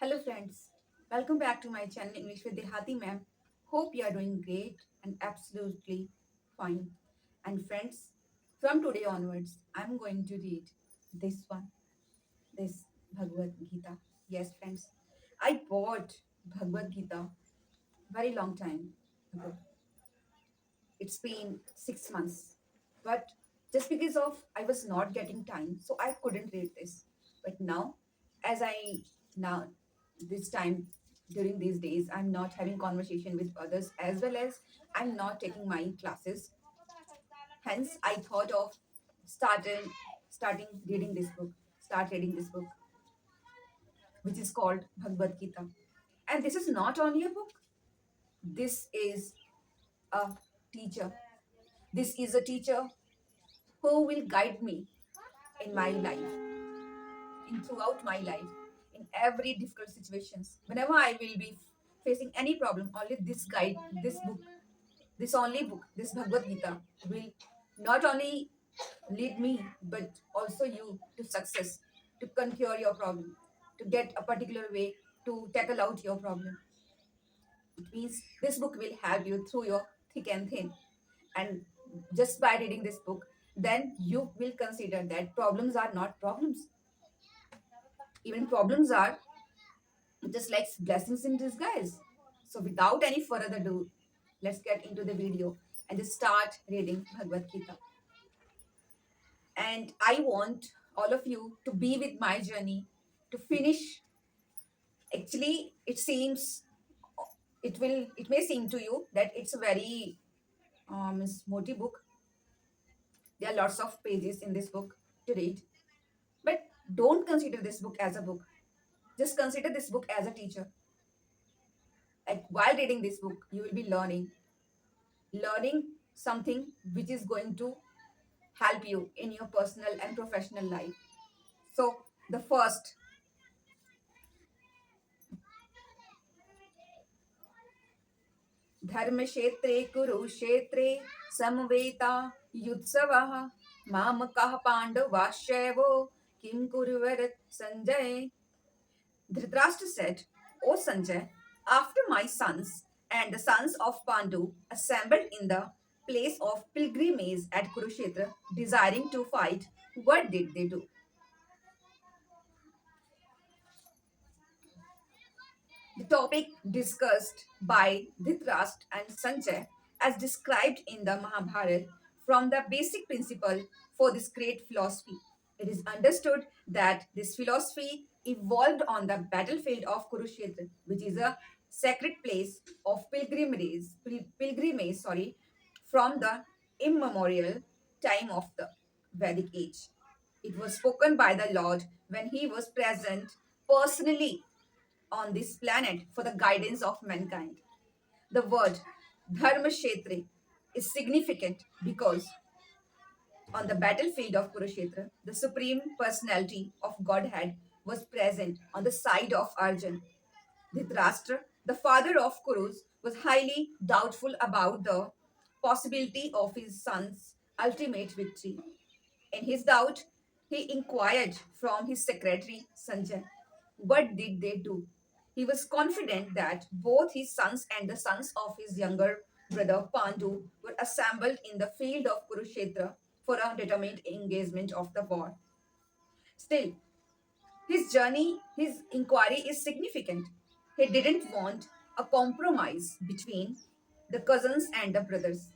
Hello friends, welcome back to my channel English with Dehati ma'am. Hope you are doing great and absolutely fine. And friends, from today onwards, I'm going to read this one, this Bhagavad Gita. Yes, friends, I bought Bhagavad Gita very long time ago. It's been 6 months, but just because of I was not getting time, so I couldn't read this. But now, as I now this time during these days, I'm not having conversation with others as well as I'm not taking my classes. Hence, I thought of starting reading this book. Start reading this book, which is called Bhagavad Gita. And this is not only a book. This is a teacher. This is a teacher who will guide me in my life, in throughout my life, in every difficult situations. Whenever I will be facing any problem, only this guide, this book, this only book, this Bhagavad Gita will not only lead me but also you to success, to conquer your problem, to get a particular way to tackle out your problem. It means this book will help you through your thick and thin. And just by reading this book, then you will consider that problems are not problems. Even problems are just like blessings in disguise. So without any further ado, let's get into the video and just start reading Bhagavad Gita. And I want all of you to be with my journey to finish. Actually, it may seem to you that it's a very smutty book. There are lots of pages in this book to read, but don't consider this book as a book. Just consider this book as a teacher. Like while reading this book, you will be learning something which is going to help you in your personal and professional life. So the first, धर्म क्षेत्रे कुरुक्षेत्रे समवेता युत्सवः मामकः पांडवाश्चैव किं कुर्वरत् Sanjay. Dhritarashtra said, O Sanjay, after my sons and the sons of Pandu assembled in the place of pilgrimage at Kurukshetra, desiring to fight, what did they do? The topic discussed by Dhritarashtra and Sanjay as described in the Mahabharata from the basic principle for this great philosophy. It is understood that this philosophy evolved on the battlefield of Kurukshetra, which is a sacred place of pilgrimage, from the immemorial time of the Vedic age. It was spoken by the Lord when he was present personally on this planet for the guidance of mankind. The word Dharma Kshetre is significant because on the battlefield of Kurukshetra, the supreme personality of Godhead was present on the side of Arjun. Dhritarashtra, the father of Kurus, was highly doubtful about the possibility of his son's ultimate victory. In his doubt, he inquired from his secretary Sanjay, what did they do? He was confident that both his sons and the sons of his younger brother Pandu were assembled in the field of Kurukshetra for a determined engagement of the war. Still, his inquiry is significant. He didn't want a compromise between the cousins and the brothers,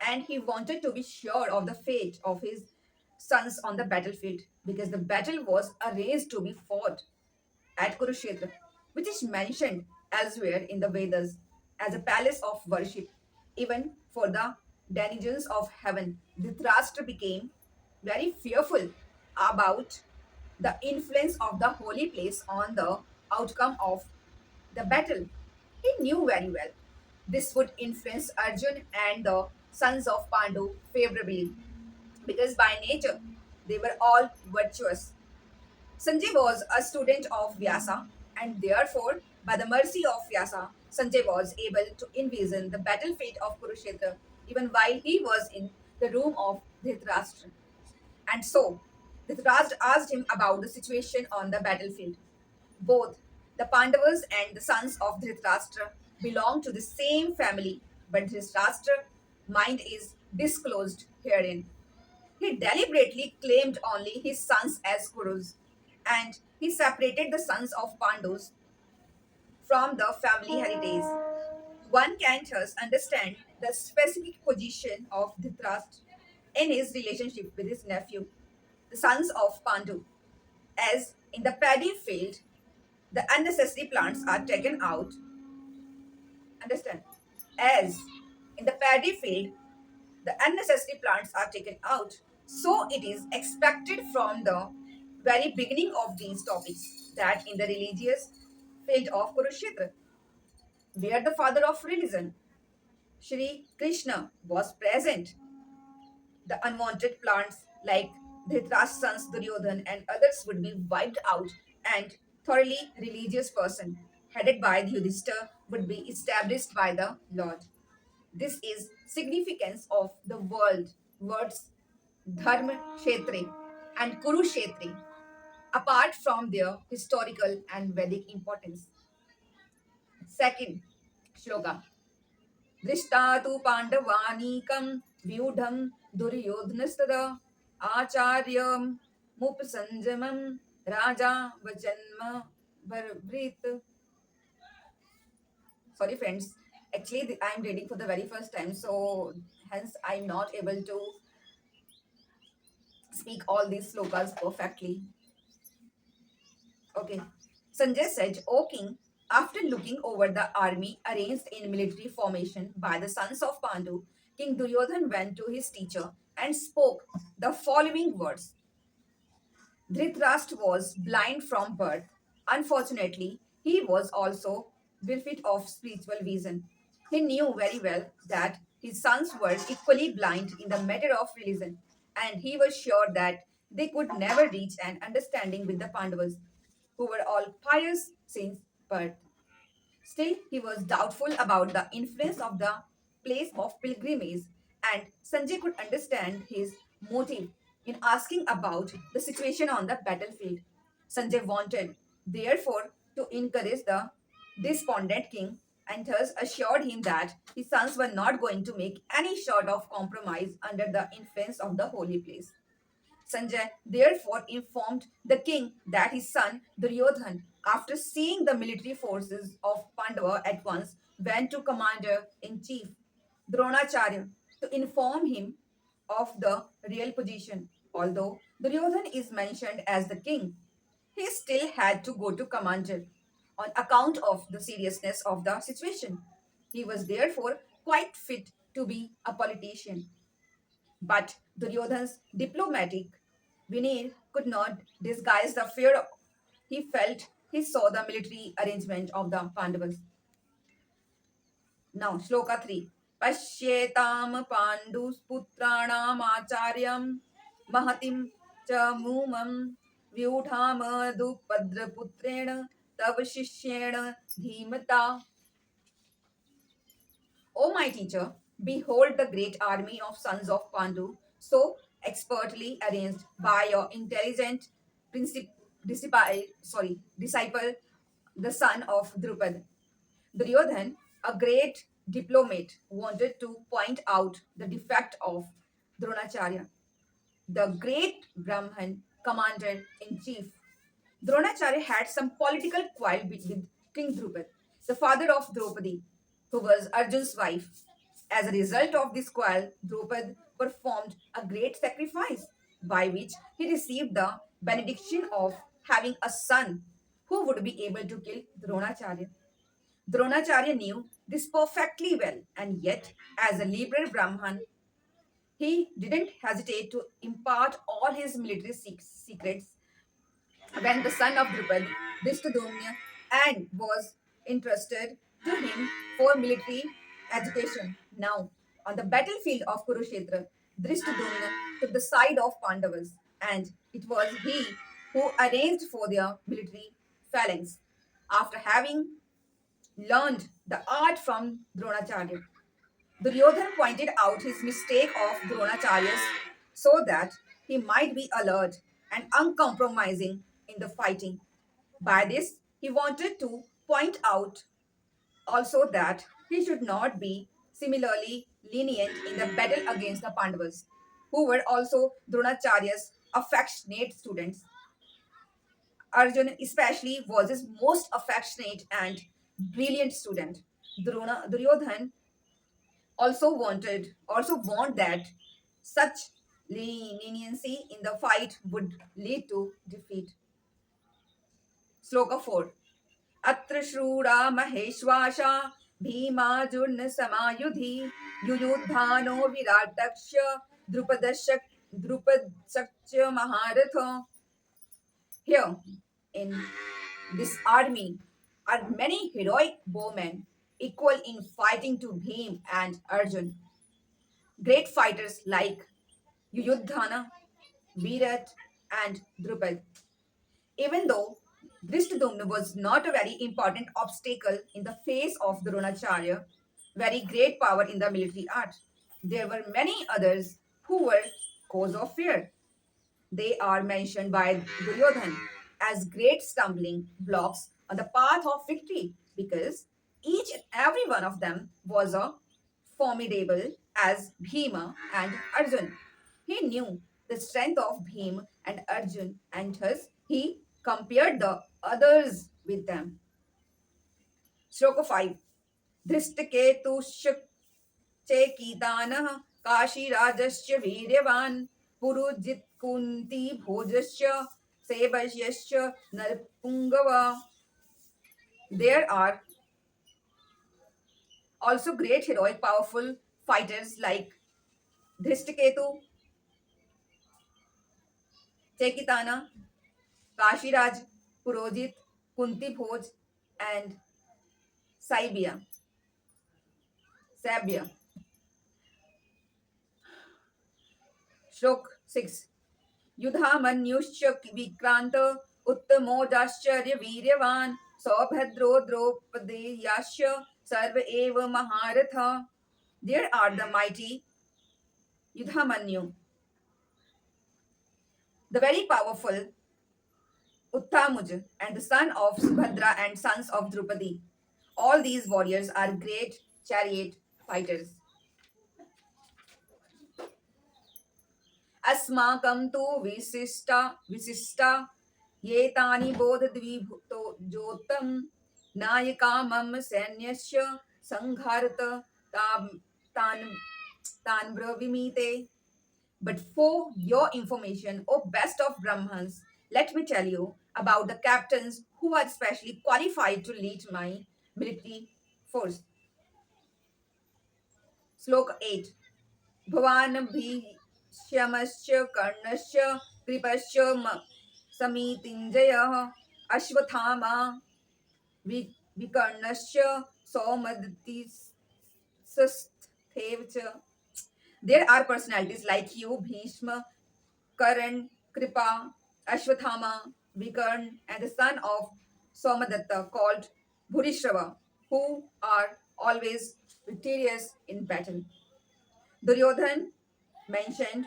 and he wanted to be sure of the fate of his sons on the battlefield because the battle was arranged to be fought at Kurukshetra, which is mentioned elsewhere in the Vedas as a palace of worship, even for the denizens of heaven. Dhritarashtra became very fearful about the influence of the holy place on the outcome of the battle. He knew very well this would influence Arjun and the sons of Pandu favorably because by nature they were all virtuous. Sanjay was a student of Vyasa, and therefore, by the mercy of Vyasa, Sanjay was able to envision the battlefield of Kurukshetra even while he was in the room of Dhritarashtra. And so, Dhritarashtra asked him about the situation on the battlefield. Both The Pandavas and the sons of Dhritarashtra belong to the same family, but Dhritarashtra's mind is disclosed herein. He deliberately claimed only his sons as Kurus, and he separated the sons of Pandus from the family heritage. One can thus understand the specific position of Dhritarashtra in his relationship with his nephew, the sons of Pandu. As in the paddy field, the unnecessary plants are taken out. Understand? As in the paddy field, the unnecessary plants are taken out. So it is expected from the very beginning of these topics that in the religious field of Kurukshetra, where the father of religion, Shri Krishna, was present, the unwanted plants like Dhritarashtra's sons Duryodhan and others would be wiped out, and thoroughly religious person headed by Yudhishthira would be established by the Lord. This is significance of the words Dharma Kshetri and Kurukshetri apart from their historical and Vedic importance. Second shloka. दृष्टा तु पाण्डवानीकं व्यूढं दुर्योधनस्तदा आचार्यमुपसंजमं राजा वचन्म बर्ब्रीत. Sorry friends, actually I'm reading for the very first time, so hence I'm not able to speak all these slokas perfectly. Okay. Sanjay said, O king, after looking over the army arranged in military formation by the sons of Pandu, King Duryodhan went to his teacher and spoke the following words. Dhritarashtra was blind from birth. Unfortunately, he was also bereft of spiritual vision. He knew very well that his sons were equally blind in the matter of religion, and he was sure that they could never reach an understanding with the Pandavas, who were all pious since birth. Still, he was doubtful about the influence of the place of pilgrimage, and Sanjay could understand his motive in asking about the situation on the battlefield. Sanjay wanted, therefore, to encourage the despondent king and thus assured him that his sons were not going to make any sort of compromise under the influence of the holy place. Sanjay therefore informed the king that his son Duryodhan, after seeing the military forces of Pandava at once, went to Commander in Chief Dronacharya to inform him of the real position. Although Duryodhan is mentioned as the king, he still had to go to Commander on account of the seriousness of the situation. He was therefore quite fit to be a politician. But Duryodhan's diplomatic veneer could not disguise the fear he felt. He saw the military arrangement of the Pandavas. Now, Shloka 3. Pashyetam Pandusputrāṇām Acharyam Mahatim cha mumam vyudhamadupadraputrena tav shishyena dhimata. O my teacher, behold the great army of sons of Pandu, so expertly arranged by your intelligent disciple, the son of Drupad. Duryodhan, a great diplomat, wanted to point out the defect of Dronacharya, the great Brahman commander in chief. Dronacharya had some political quarrel with King Drupad, the father of Draupadi, who was Arjun's wife. As a result of this quarrel, Drupad performed a great sacrifice by which he received the benediction of having a son who would be able to kill Dronacharya. Dronacharya knew this perfectly well, and yet, as a liberal Brahman, he didn't hesitate to impart all his military secrets when the son of Drupad, Drishtadyumna, and was entrusted to him for military education. Now, on the battlefield of Kurukshetra, Drishtadyumna took the side of Pandavas, and it was he who arranged for their military phalanx. After having learned the art from Dronacharya, Duryodhan pointed out his mistake of Dronacharya's so that he might be alert and uncompromising in the fighting. By this, He wanted to point out also that he should not be similarly lenient in the battle against the Pandavas, who were also Dronacharya's affectionate students. Arjun, especially, was his most affectionate and brilliant student. Duryodhan also want that such leniency in the fight would lead to defeat. Sloka 4. अत्र शूरा महेश्वासा भीमाजुर्न समायुधि युयुधानो विराटक्ष द्रुपदश्च द्रुपदश्च महारथ. Here in this army are many heroic bowmen equal in fighting to Bhim and Arjun. Great fighters like Yuyudhana, Virat, and Drupad. Even though Drishtadyumna was not a very important obstacle in the face of Dronacharya, very great power in the military art, there were many others who were cause of fear. They are mentioned by Duryodhan as great stumbling blocks on the path of victory because each and every one of them was a formidable as Bhima and Arjun. He knew the strength of Bhima and Arjun and thus he compared the others with them. Shloka 5. धृष्टकेतुश्च चेकितानः काशीराजश्च वीर्यवान् Purujit Kunti भोजश्च सेवश्यश्च नरपुङ्गव. There are also great heroic powerful fighters like Dhrishtaketu, Chekitana, Kashiraj, Purojit, Kunti Bhoj, and Saibya. Sabya. Shlok 6. युधामन्युश्च विक्रान्त उत्तमोजाश्चर्यवीर्यवान् सौभद्रो द्रौपदेयाश्च सर्व एव महारथा. There are the mighty Yudhamanyu, the very powerful Uttamuj, and the son of Subhadra and sons of Draupadi. All these warriors are great chariot fighters. अस्माकं तु विशिष्टा ये तानि बोधद्विभूतो ज्योतं नायका मम सैन्यस्य संघारत तान् तान् ब्रवीमीते. But for your information, O best of Brahmans, let me tell you about the captains who are specially qualified to lead my military force. Sloka 8. भवान् भीष्मश्च कर्णश्च कृपश्च समितिञ्जयः अश्वत्थामा विकर्णश्च सौमदत्तिस्तथैव च. There are personalities like you, Bhishma, Karan, Kripa, Ashwathama, Vikarn, and the son of Somadatta called Bhurishrava, who are always victorious in battle. Duryodhan mentioned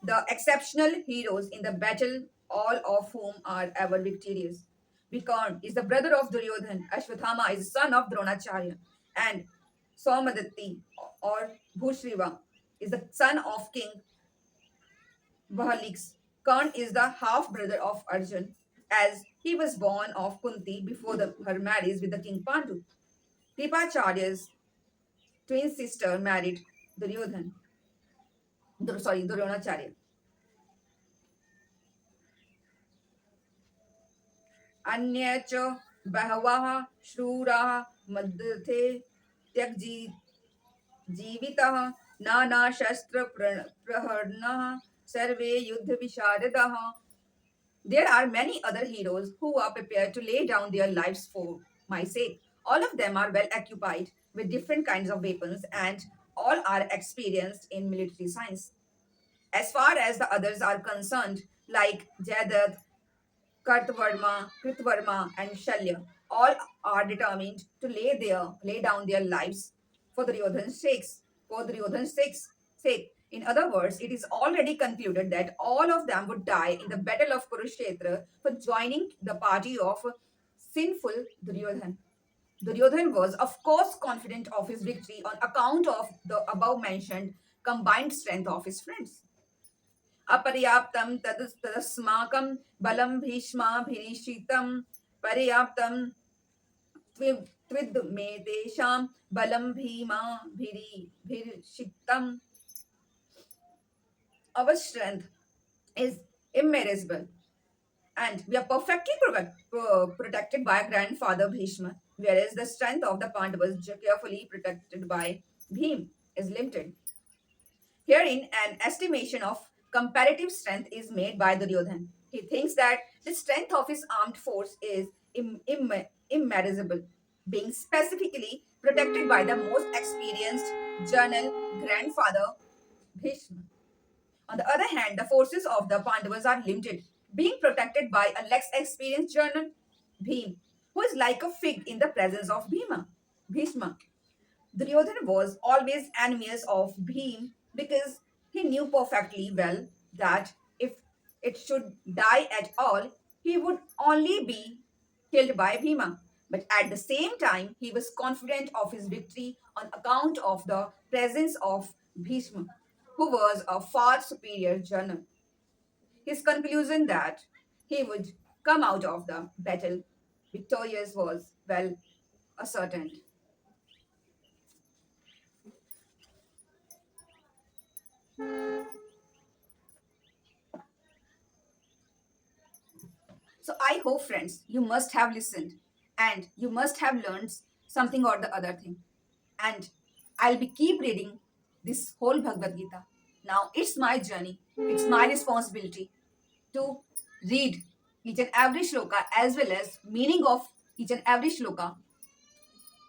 the exceptional heroes in the battle, all of whom are ever victorious. Vikarn is the brother of Duryodhan, Ashwathama is the son of Dronacharya, and Somadatti or Bhushriva is the son of King Bahalix. Karn is the half brother of Arjun, as he was born of Kunti before her marriage with the king Pandu. Kripacharya's twin sister married Duryodhan. Duryonacharya. अन्ये च बहवः शूराः मध्ये त्यक्जी जीवितः नानाशस्त्रप्रहरणः सर्वे युद्धविशारदः. There are many other heroes who are prepared to lay down their lives for my sake. All of them are well occupied with different kinds of weapons and all are experienced in military science. As far as the others are concerned, like Jayadath, Kritvarma, and Shalya, all are determined to lay down their lives for Duryodhan's sakes. For Duryodhan's sake. In other words, it is already concluded that all of them would die in the battle of Kurukshetra for joining the party of sinful Duryodhan. Duryodhan was, of course, confident of his victory on account of the above mentioned combined strength of his friends. अपर्याप्तं तदस्माकं बलं भीष्माभिरीक्षितं पर्याप्तं त्विद् मे तेषां बलं भीमाभिरीक्षितम्. Our strength is immeasurable, and we are perfectly protected by grandfather Bhishma, whereas the strength of the Pandavas, carefully protected by Bhim, is limited. Herein, an estimation of comparative strength is made by Duryodhan. He thinks that the strength of his armed force is immeasurable, being specifically protected by the most experienced general grandfather Bhishma. On the other hand, the forces of the Pandavas are limited, being protected by a less experienced general, Bhim, who is like a fig in the presence of Bhishma. Duryodhana was always envious of Bhim because he knew perfectly well that if it should die at all, he would only be killed by Bhima. But at the same time, he was confident of his victory on account of the presence of Bhishma, who was a far superior general. His conclusion that he would come out of the battle victorious was well ascertained. So I hope, friends, you must have listened and you must have learned something or the other thing. And I'll be keep reading this whole Bhagavad Gita. Now it's my journey. It's my responsibility to read each and every shloka as well as meaning of each and every shloka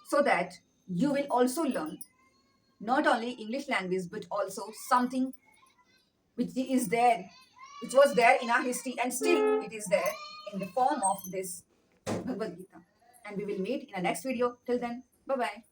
so that you will also learn not only English language but also something which is there, which was there in our history and still it is there in the form of this Bhagavad Gita. And we will meet in the next video. Till then, bye bye.